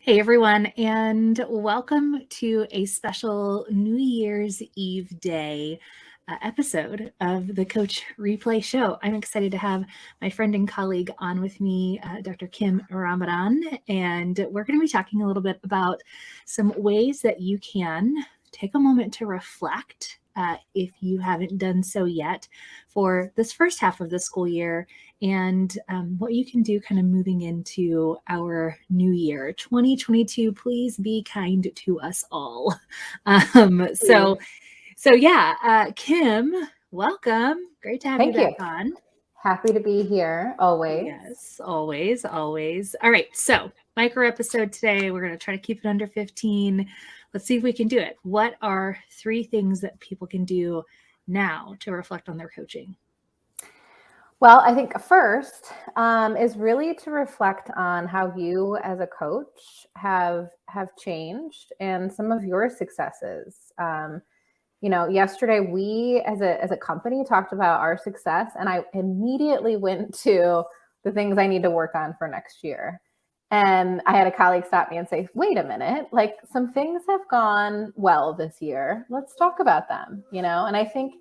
Hey everyone, and welcome to a special New Year's Eve day episode of the Coach Replay Show. I'm excited to have my friend and colleague on with me, Dr. Kim Ramadan, and we're going to be talking a little bit about some ways that you can take a moment to reflect if you haven't done so yet for this first half of the school year and what you can do kind of moving into our new year 2022. Please be kind to us all. Kim, welcome. Great to have you Thank you. back on. Happy to be here always. Yes, always. All right, so micro episode today. We're going to try to keep it under 15. Let's see if we can do it. What are 3 things that people can do now to reflect on their coaching? Well, I think first is really to reflect on how you as a coach have changed and some of your successes. Yesterday we as a company talked about our success, and I immediately went to the things I need to work on for next year. And I had a colleague stop me and say, wait a minute, like some things have gone well this year. Let's talk about them, And I think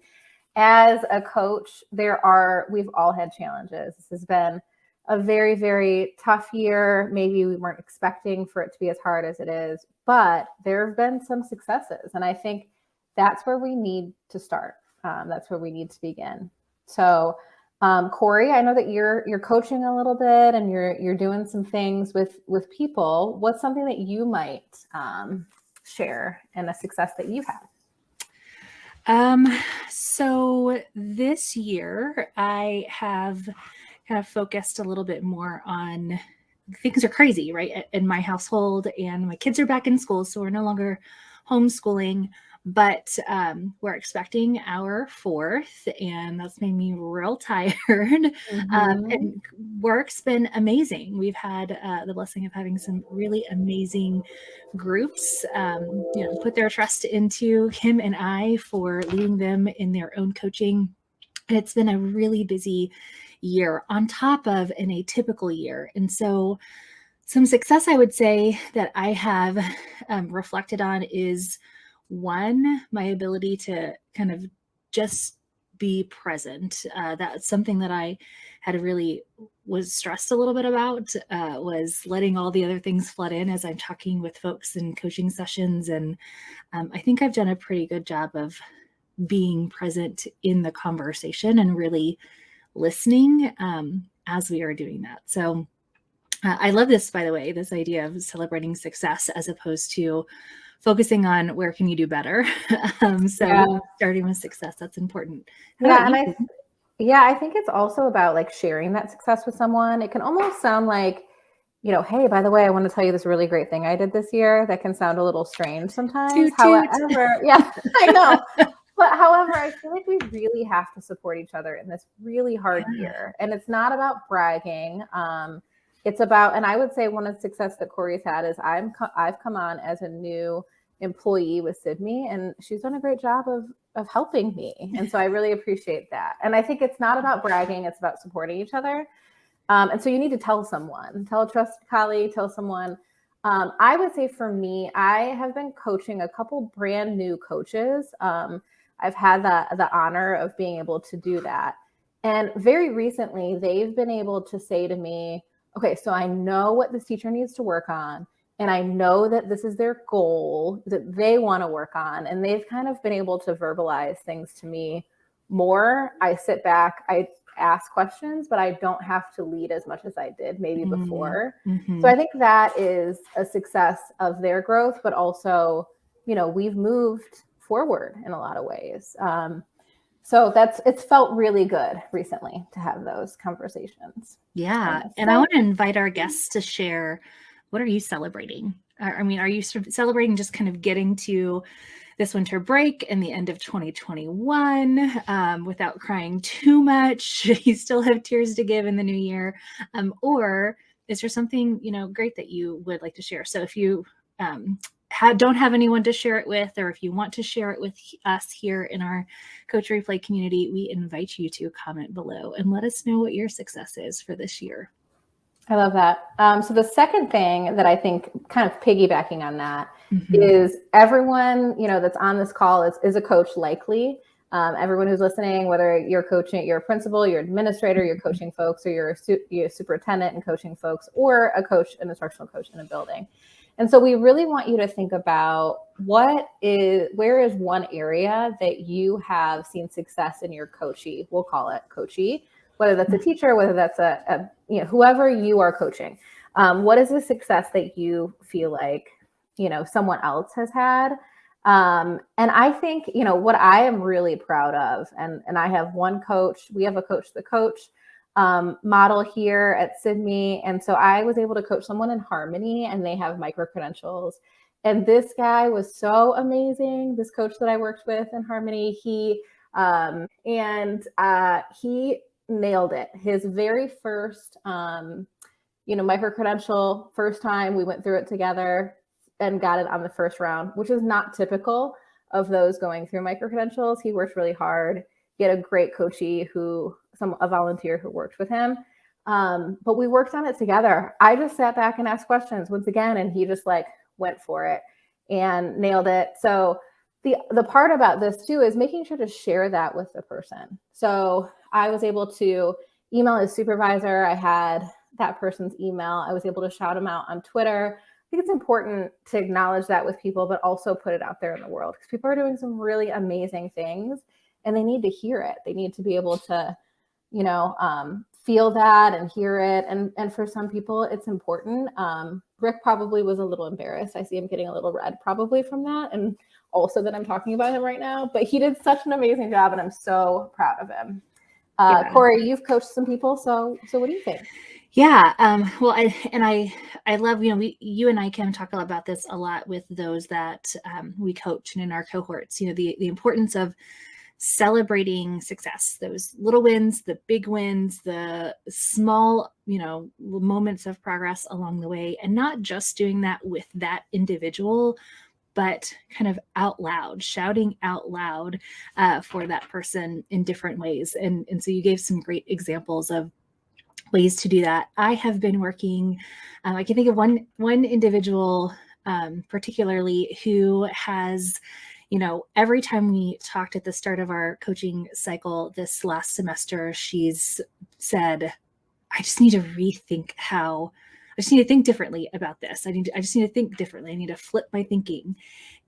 as a coach, we've all had challenges. This has been a very, very tough year. Maybe we weren't expecting for it to be as hard as it is, but there have been some successes. And I think that's where we need to start. That's where we need to begin. So, Cory, I know that you're coaching a little bit and you're doing some things with people. What's something that you might share and a success that you've had? So this year I have kind of focused a little bit more on things are crazy, right? In my household, and my kids are back in school, so we're no longer homeschooling, but we're expecting our 4th, and that's made me real tired. And work's been amazing. We've had the blessing of having some really amazing groups put their trust into Kim and I for leading them in their own coaching. And it's been a really busy year on top of an atypical year. And so some success I would say that I have reflected on is, one, my ability to kind of just be present. That's something that I had really was stressed a little bit about, was letting all the other things flood in as I'm talking with folks in coaching sessions. And I think I've done a pretty good job of being present in the conversation and really listening as we are doing that. So I love this, by the way, this idea of celebrating success as opposed to focusing on where can you do better. Starting with success, that's important. I think it's also about like sharing that success with someone. It can almost sound like, hey, by the way, I want to tell you this really great thing I did this year. That can sound a little strange sometimes. Toot, toot. However, yeah, I know. But however, I feel like we really have to support each other in this really hard year. And it's not about bragging. It's about, and I would say one of the success that Cory's had is I've come on as a new employee with Sibme, and she's done a great job of helping me. And so I really appreciate that. And I think it's not about bragging, it's about supporting each other. And so you need to tell someone, tell a trusted colleague, tell someone. I would say for me, I have been coaching a couple brand new coaches. I've had the honor of being able to do that. And very recently, they've been able to say to me, okay, so I know what this teacher needs to work on, and I know that this is their goal that they want to work on. And they've kind of been able to verbalize things to me more. I sit back, I ask questions, but I don't have to lead as much as I did maybe before. So I think that is a success of their growth, but also, we've moved forward in a lot of ways. So it's felt really good recently to have those conversations. Yeah. And I want to invite our guests to share, what are you celebrating? I mean, are you celebrating just kind of getting to this winter break and the end of 2021 without crying too much? You still have tears to give in the new year. Or is there something, great that you would like to share? So if you don't have anyone to share it with, or if you want to share it with us here in our Coach Replay community, we invite you to comment below and let us know what your success is for this year. I love that. So the second thing that I think, kind of piggybacking on that, Mm-hmm. is everyone, that's on this call is a coach likely. Everyone who's listening, whether you're coaching, you're a principal, you're an administrator, you're coaching folks, or you're a superintendent and coaching folks, or a coach, an instructional coach in a building. And so we really want you to think about where is one area that you have seen success in your coachee, we'll call it coachee, whether that's a teacher, whether that's a whoever you are coaching. What is the success that you feel like, someone else has had? And I think, what I am really proud of, and I have one coach, we have a coach the coach model here at Sibme. And so I was able to coach someone in Harmony, and they have micro credentials. And this guy was so amazing. This coach that I worked with in Harmony, he nailed it. His very first, micro credential, first time we went through it together and got it on the first round, which is not typical of those going through micro credentials. He worked really hard. He had a great coachee a volunteer who worked with him. But we worked on it together. I just sat back and asked questions once again, and he just went for it and nailed it. So the part about this too is making sure to share that with the person. So I was able to email his supervisor. I had that person's email. I was able to shout him out on Twitter. I think it's important to acknowledge that with people, but also put it out there in the world, because people are doing some really amazing things and they need to hear it. They need to be able to, feel that and hear it. And for some people, it's important. Rick probably was a little embarrassed. I see him getting a little red probably from that. And also that I'm talking about him right now, but he did such an amazing job, and I'm so proud of him. Yeah. Cory, you've coached some people. So what do you think? Yeah. Well, I love, you and I, Kim, talk about this a lot with those that we coach and in our cohorts, the importance of celebrating success, those little wins, the big wins, the small, moments of progress along the way, and not just doing that with that individual, but kind of out loud, shouting out loud for that person in different ways. And so you gave some great examples of ways to do that. I have been working, I can think of one individual particularly who has, every time we talked at the start of our coaching cycle this last semester, she's said, I just need to rethink I just need to think differently about this. I just need to think differently. I need to flip my thinking.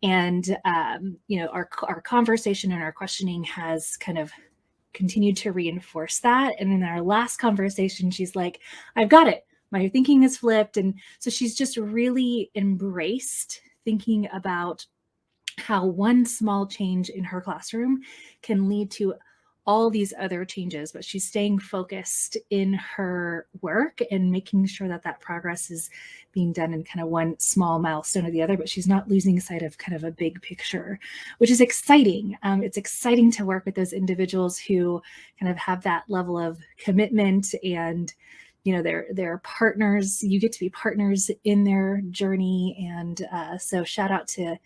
And, our conversation and our questioning has kind of continued to reinforce that. And in our last conversation, she's like, I've got it. My thinking is flipped. And so she's just really embraced thinking about how one small change in her classroom can lead to all these other changes, but she's staying focused in her work and making sure that progress is being done in kind of one small milestone or the other, but she's not losing sight of kind of a big picture, which is exciting. It's exciting to work with those individuals who kind of have that level of commitment, and they're partners. You get to be partners in their journey. And so shout out to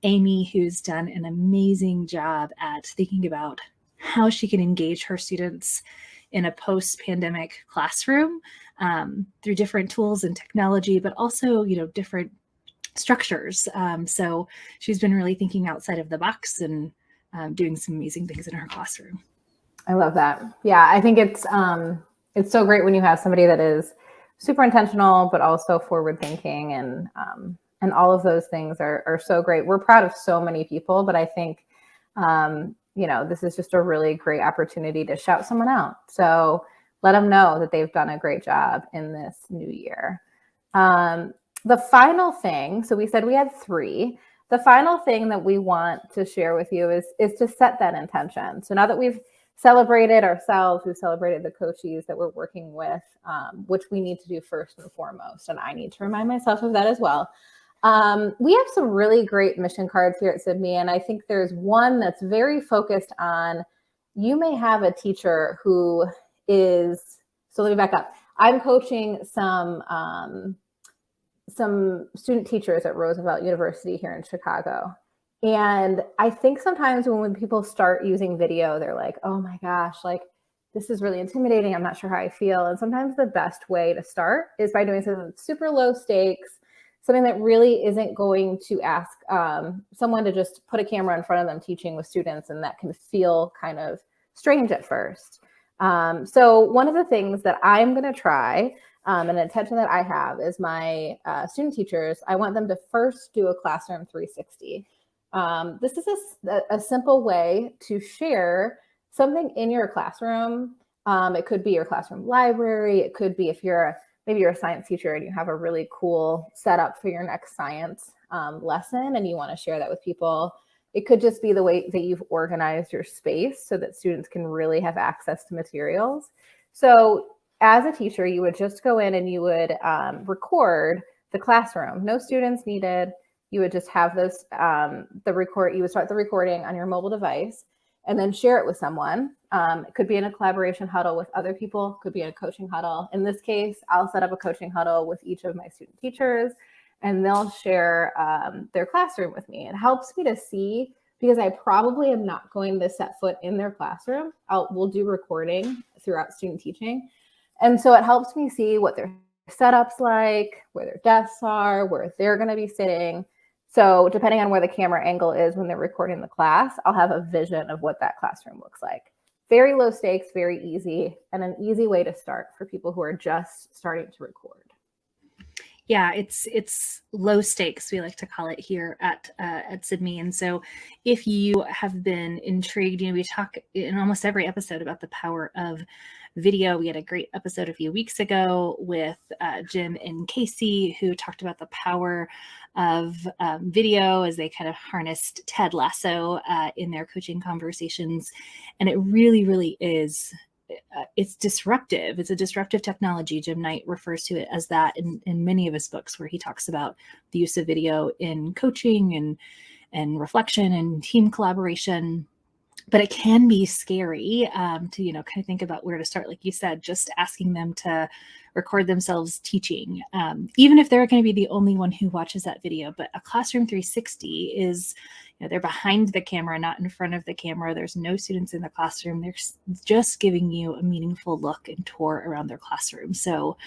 Amy, who's done an amazing job at thinking about how she can engage her students in a post-pandemic classroom through different tools and technology, but also, different structures. So she's been really thinking outside of the box and doing some amazing things in her classroom. I love that. Yeah, I think it's so great when you have somebody that is super intentional, but also forward thinking, and all of those things are so great. We're proud of so many people, but I think, this is just a really great opportunity to shout someone out. So let them know that they've done a great job in this new year. The final thing, so we said we had 3. The final thing that we want to share with you is to set that intention. So now that we've celebrated ourselves, we've celebrated the coaches that we're working with, which we need to do first and foremost. And I need to remind myself of that as well. We have some really great mission cards here at Sibme, and I think there's one that's very focused on, you may have a teacher who is, so let me back up. I'm coaching some student teachers at Roosevelt University here in Chicago. And I think sometimes when people start using video, they're like, oh my gosh, this is really intimidating. I'm not sure how I feel. And sometimes the best way to start is by doing something that's super low stakes, something that really isn't going to ask someone to just put a camera in front of them teaching with students, and that can feel kind of strange at first. So one of the things that I'm going to try, and an intention that I have, is my student teachers, I want them to first do a classroom 360. This is a simple way to share something in your classroom. It could be your classroom library. It could be if maybe you're a science teacher and you have a really cool setup for your next science lesson and you want to share that with people. It could just be the way that you've organized your space so that students can really have access to materials. So as a teacher, you would just go in and you would record the classroom. No students needed. You would just have this, you would start the recording on your mobile device and then share it with someone. It could be in a collaboration huddle with other people, could be in a coaching huddle. In this case, I'll set up a coaching huddle with each of my student teachers, and they'll share their classroom with me. It helps me to see, because I probably am not going to set foot in their classroom. We'll do recording throughout student teaching. And so it helps me see what their setup's like, where their desks are, where they're going to be sitting. So depending on where the camera angle is when they're recording the class, I'll have a vision of what that classroom looks like. Very low stakes, very easy, and an easy way to start for people who are just starting to record. Yeah, it's low stakes, we like to call it here at Sibme. And so if you have been intrigued, we talk in almost every episode about the power of video. We had a great episode a few weeks ago with Jim and Casey, who talked about the power of video as they kind of harnessed Ted Lasso in their coaching conversations. And it really, really is. It's disruptive. It's a disruptive technology. Jim Knight refers to it as that in many of his books, where he talks about the use of video in coaching and reflection and team collaboration. But it can be scary to, kind of think about where to start. Like you said, just asking them to record themselves teaching, even if they're going to be the only one who watches that video. But a classroom 360 is, they're behind the camera, not in front of the camera. There's no students in the classroom. They're just giving you a meaningful look and tour around their classroom. So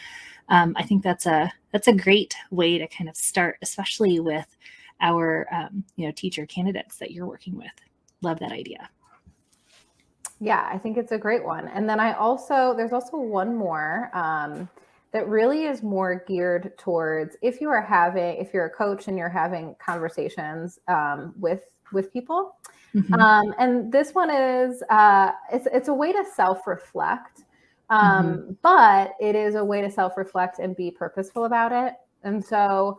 I think that's a great way to kind of start, especially with our teacher candidates that you're working with. Love that idea. Yeah, I think it's a great one. And then there's also one more that really is more geared towards if you're a coach and you're having conversations with people. Mm-hmm. And this one is, it's a way to self-reflect, but it is a way to self-reflect and be purposeful about it. And so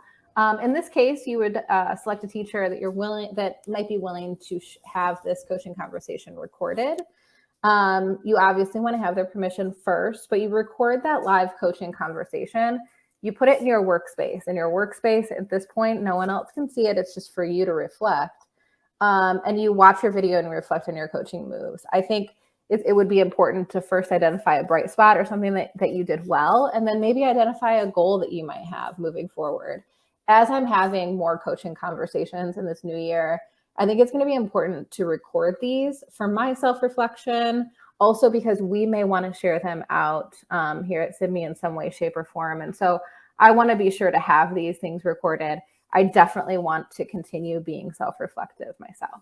in this case, you would select a teacher that might be willing to have this coaching conversation recorded. You obviously want to have their permission first, but you record that live coaching conversation. You put it in your workspace. In your workspace, at this point, no one else can see it. It's just for you to reflect. And you watch your video and reflect on your coaching moves. I think it would be important to first identify a bright spot or something that you did well, and then maybe identify a goal that you might have moving forward. As I'm having more coaching conversations in this new year, I think it's going to be important to record these for my self-reflection, also because we may want to share them out here at Sibme in some way, shape, or form. And so I want to be sure to have these things recorded. I definitely want to continue being self-reflective myself.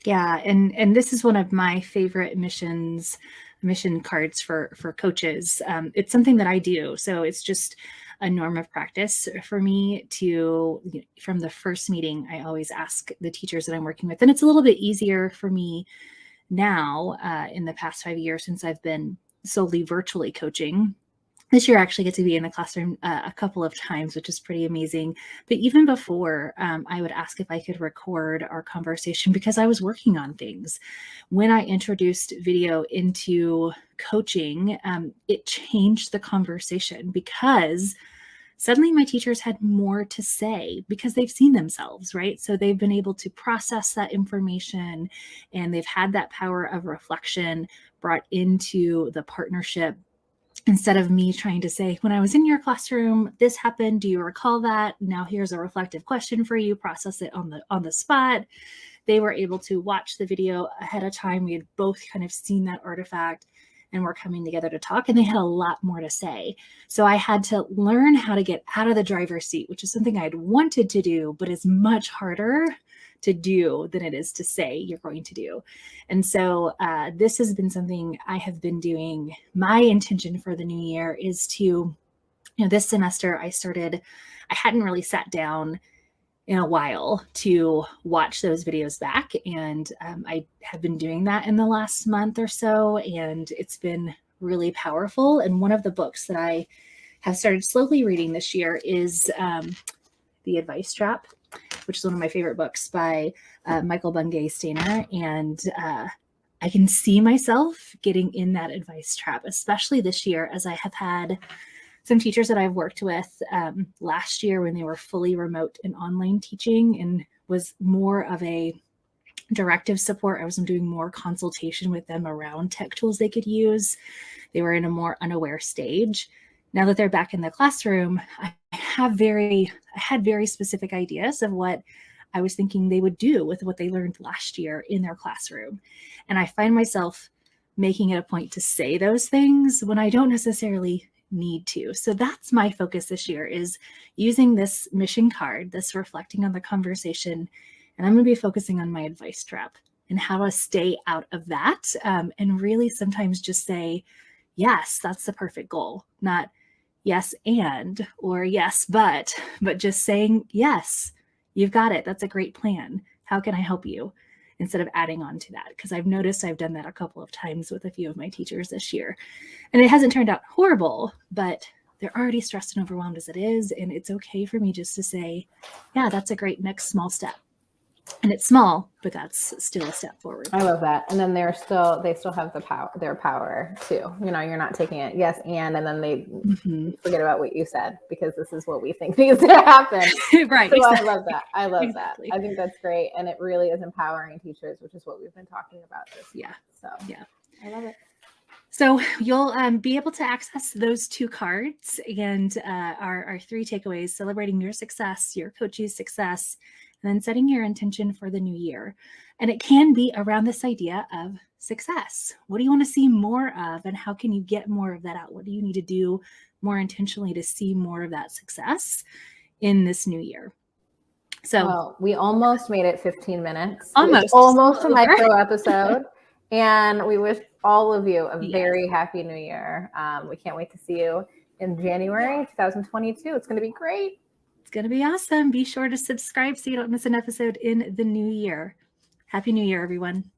Yeah, and this is one of my favorite mission cards for coaches. It's something that I do, so it's just a norm of practice for me to, from the first meeting, I always ask the teachers that I'm working with, and it's a little bit easier for me now in the past 5 years since I've been solely virtually coaching. This year I actually get to be in the classroom a couple of times, which is pretty amazing. But even before, I would ask if I could record our conversation because I was working on things. When I introduced video into coaching, it changed the conversation because suddenly my teachers had more to say because they've seen themselves, right? So they've been able to process that information and they've had that power of reflection brought into the partnership. Instead of me trying to say, when I was in your classroom, this happened. Do you recall that? Now here's a reflective question for you. Process it on the spot. they were able to watch the video ahead of time. We had both kind of seen that artifact and we're coming together to talk, and they had a lot more to say. So I had to learn how to get out of the driver's seat, which is something I'd wanted to do, but is much harder to do than it is to say you're going to do. And so this has been something I have been doing. My intention for the new year is to, this semester I hadn't really sat down in a while to watch those videos back. And I have been doing that in the last month or so, and it's been really powerful. And one of the books that I have started slowly reading this year is The Advice Trap, which is one of my favorite books by Michael Bungay Stainer. And I can see myself getting in that advice trap, especially this year, as I have had some teachers that I've worked with last year when they were fully remote and online teaching and was more of a directive support. I was doing more consultation with them around tech tools they could use. They were in a more unaware stage. Now that they're back in the classroom, I had very specific ideas of what I was thinking they would do with what they learned last year in their classroom. And I find myself making it a point to say those things when I don't necessarily need to. So that's my focus this year, is using this mission card, this reflecting on the conversation. And I'm going to be focusing on my advice trap and how to stay out of that. And really sometimes just say, yes, that's the perfect goal, not yes and, or yes, but just saying, yes, you've got it. That's a great plan. How can I help you? Instead of adding on to that, because I've noticed I've done that a couple of times with a few of my teachers this year. And it hasn't turned out horrible, but they're already stressed and overwhelmed as it is. And it's okay for me just to say, yeah, that's a great next small step. And it's small, but that's still a step forward. I love that. And then they still have their power too. You're not taking it yes and then they forget about what you said because this is what we think needs to happen. Right. So exactly. I love that. I love exactly. that. I think that's great. And it really is empowering teachers, which is what we've been talking about this year. So yeah, I love it. So you'll be able to access those 2 cards and our 3 takeaways: celebrating your success, your coach's success, and then setting your intention for the new year. And it can be around this idea of success. What do you want to see more of, and how can you get more of that out? What do you need to do more intentionally to see more of that success in this new year? So well, we almost made it 15 minutes. Almost a micro episode. And we wish all of you a very happy new year. We can't wait to see you in January 2022. It's going to be great. It's going to be awesome. Be sure to subscribe so you don't miss an episode in the new year. Happy New Year, everyone.